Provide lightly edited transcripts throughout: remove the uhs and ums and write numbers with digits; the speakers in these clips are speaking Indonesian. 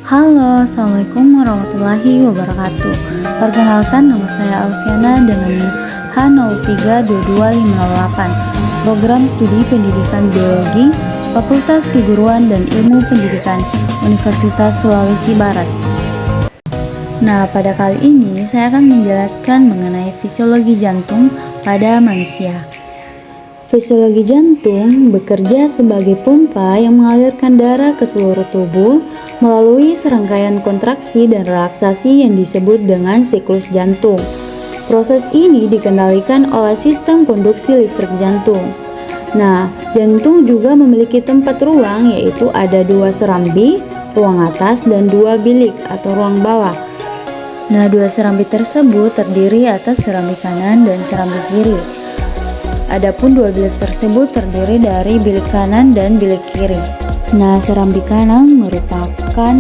Halo, Assalamualaikum warahmatullahi wabarakatuh. Perkenalkan, nama saya Alfiana dengan NIM H0322508, Program Studi Pendidikan Biologi, Fakultas Keguruan dan Ilmu Pendidikan, Universitas Sulawesi Barat. Nah, pada kali ini saya akan menjelaskan mengenai fisiologi jantung pada manusia. Fisiologi jantung bekerja sebagai pompa yang mengalirkan darah ke seluruh tubuh melalui serangkaian kontraksi dan relaksasi yang disebut dengan siklus jantung. Proses ini dikendalikan oleh sistem konduksi listrik jantung. Nah, jantung juga memiliki tempat ruang, yaitu ada dua serambi, ruang atas dan dua bilik atau ruang bawah. Nah, dua serambi tersebut terdiri atas serambi kanan dan serambi kiri. Adapun dua bilik tersebut terdiri dari bilik kanan dan bilik kiri. Nah, serambi kanan merupakan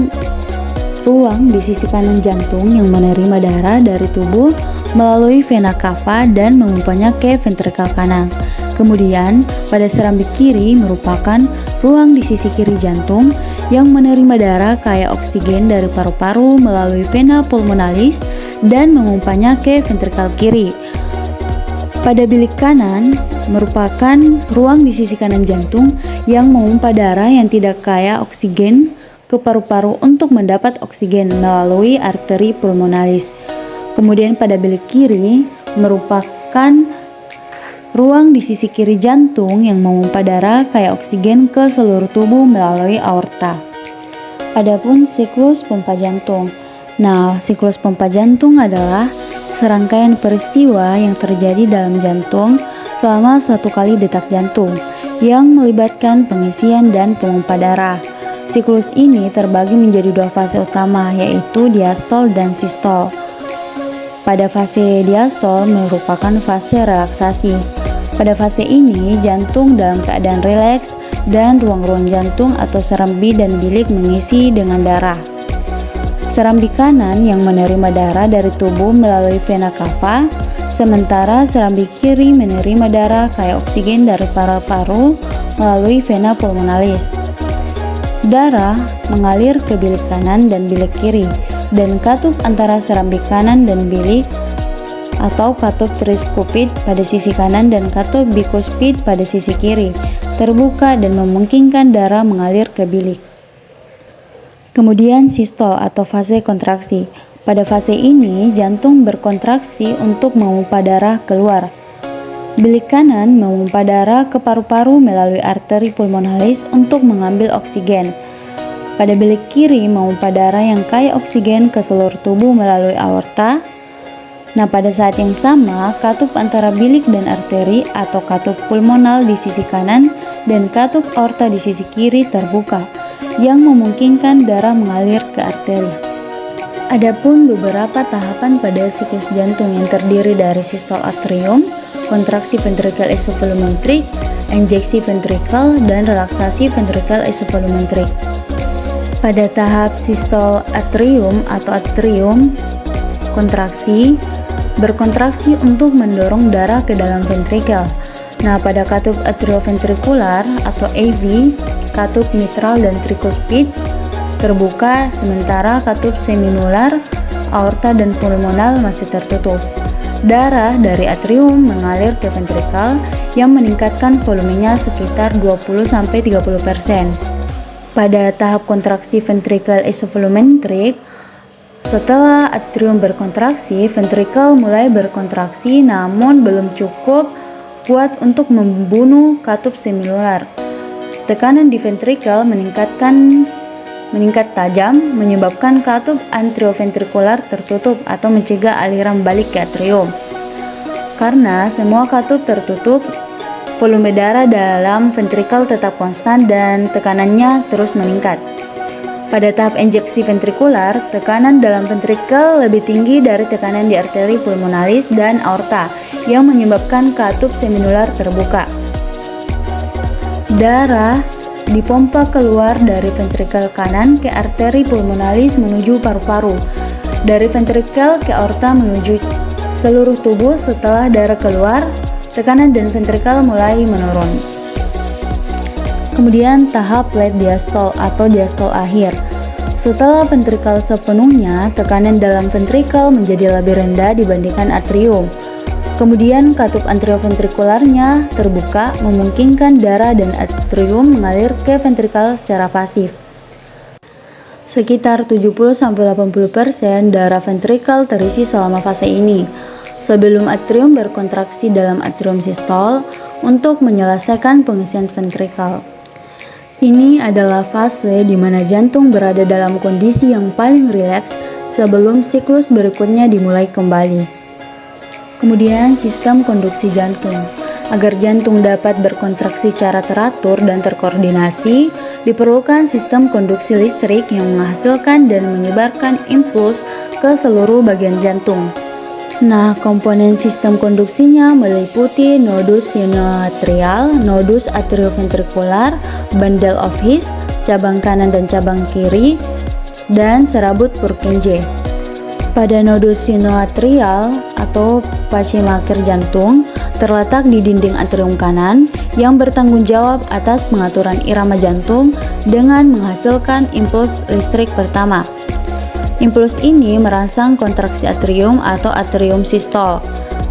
ruang di sisi kanan jantung yang menerima darah dari tubuh melalui vena cava dan mengumpulnya ke ventrikel kanan. Kemudian, pada serambi kiri merupakan ruang di sisi kiri jantung yang menerima darah kaya oksigen dari paru-paru melalui vena pulmonalis dan mengumpulnya ke ventrikel kiri. Pada bilik kanan merupakan ruang di sisi kanan jantung yang memompa darah yang tidak kaya oksigen ke paru-paru untuk mendapat oksigen melalui arteri pulmonalis. Kemudian pada bilik kiri merupakan ruang di sisi kiri jantung yang memompa darah kaya oksigen ke seluruh tubuh melalui aorta. Adapun siklus pompa jantung. Nah, siklus pompa jantung adalah serangkaian peristiwa yang terjadi dalam jantung selama satu kali detak jantung yang melibatkan pengisian dan pemompa darah. Siklus ini terbagi menjadi dua fase utama, yaitu diastol dan sistol. Pada fase diastol merupakan fase relaksasi. Pada fase ini jantung dalam keadaan rileks dan ruang-ruang jantung atau serambi dan bilik mengisi dengan darah. Serambi kanan yang menerima darah dari tubuh melalui vena cava, sementara serambi kiri menerima darah kaya oksigen dari paru-paru melalui vena pulmonalis. Darah mengalir ke bilik kanan dan bilik kiri, dan katup antara serambi kanan dan bilik atau katup tricuspid pada sisi kanan dan katup bicuspid pada sisi kiri terbuka dan memungkinkan darah mengalir ke bilik. Kemudian sistol atau fase kontraksi. Pada fase ini jantung berkontraksi untuk memompa darah keluar. Bilik kanan memompa darah ke paru-paru melalui arteri pulmonalis untuk mengambil oksigen. Pada bilik kiri memompa darah yang kaya oksigen ke seluruh tubuh melalui aorta. Nah, pada saat yang sama, katup antara bilik dan arteri atau katup pulmonal di sisi kanan dan katup aorta di sisi kiri terbuka, yang memungkinkan darah mengalir ke arteri. Adapun beberapa tahapan pada siklus jantung yang terdiri dari sistol atrium, kontraksi ventrikel esopulmontrik, injeksi ventrikel, dan relaksasi ventrikel esopulmontrik. Pada tahap sistol atrium atau atrium kontraksi, berkontraksi untuk mendorong darah ke dalam ventrikel. Nah, pada katup atrioventrikular atau AV, katup mitral dan tricuspid terbuka, sementara katup seminular, aorta dan pulmonal masih tertutup. Darah dari atrium mengalir ke ventrikel yang meningkatkan volumenya sekitar 20-30%. Pada tahap kontraksi ventrikel esopulmontrik, setelah atrium berkontraksi, ventrikel mulai berkontraksi namun belum cukup kuat untuk membunuh katup seminular. Tekanan di ventrikel meningkat tajam, menyebabkan katup anterioventrikular tertutup atau mencegah aliran balik ke atrium. Karena semua katup tertutup, volume darah dalam ventrikel tetap konstan dan tekanannya terus meningkat. Pada tahap injeksi ventrikular, tekanan dalam ventrikel lebih tinggi dari tekanan di arteri pulmonalis dan aorta yang menyebabkan katup seminular terbuka. Darah dipompa keluar dari ventrikel kanan ke arteri pulmonalis menuju paru-paru, dari ventrikel ke aorta menuju seluruh tubuh. Setelah darah keluar, tekanan dan ventrikel mulai menurun. Kemudian tahap late diastole atau diastole akhir. Setelah ventrikel sepenuhnya, tekanan dalam ventrikel menjadi lebih rendah dibandingkan atrium. Kemudian katup anteroventrikularnya terbuka, memungkinkan darah dan atrium mengalir ke ventrikel secara pasif. Sekitar 70-80% darah ventrikel terisi selama fase ini, sebelum atrium berkontraksi dalam atrium sistol untuk menyelesaikan pengisian ventrikel. Ini adalah fase di mana jantung berada dalam kondisi yang paling rileks sebelum siklus berikutnya dimulai kembali. Kemudian sistem konduksi jantung. Agar jantung dapat berkontraksi secara teratur dan terkoordinasi, diperlukan sistem konduksi listrik yang menghasilkan dan menyebarkan impuls ke seluruh bagian jantung. Nah, komponen sistem konduksinya meliputi nodus sinoatrial, nodus atrioventrikular, bundle of His, cabang kanan dan cabang kiri, dan serabut Purkinje. Pada nodus sinoatrial atau pacemaker jantung terletak di dinding atrium kanan yang bertanggung jawab atas pengaturan irama jantung dengan menghasilkan impuls listrik pertama. Impuls ini merangsang kontraksi atrium atau atrium sistol.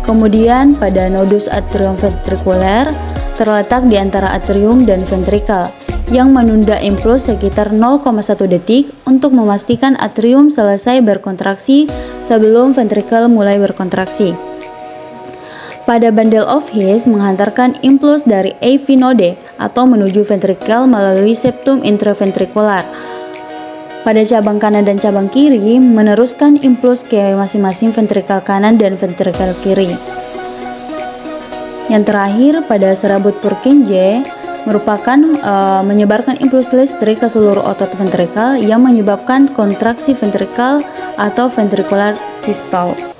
Kemudian pada nodus atrioventrikuler terletak di antara atrium dan ventrikel yang menunda impuls sekitar 0,1 detik untuk memastikan atrium selesai berkontraksi sebelum ventrikel mulai berkontraksi. Pada bundle of His menghantarkan impuls dari AV node atau menuju ventrikel melalui septum intraventrikular. Pada cabang kanan dan cabang kiri meneruskan impuls ke masing-masing ventrikel kanan dan ventrikel kiri. Yang terakhir pada serabut Purkinje merupakan menyebarkan impuls listrik ke seluruh otot ventrikel yang menyebabkan kontraksi ventrikel atau ventricular systole.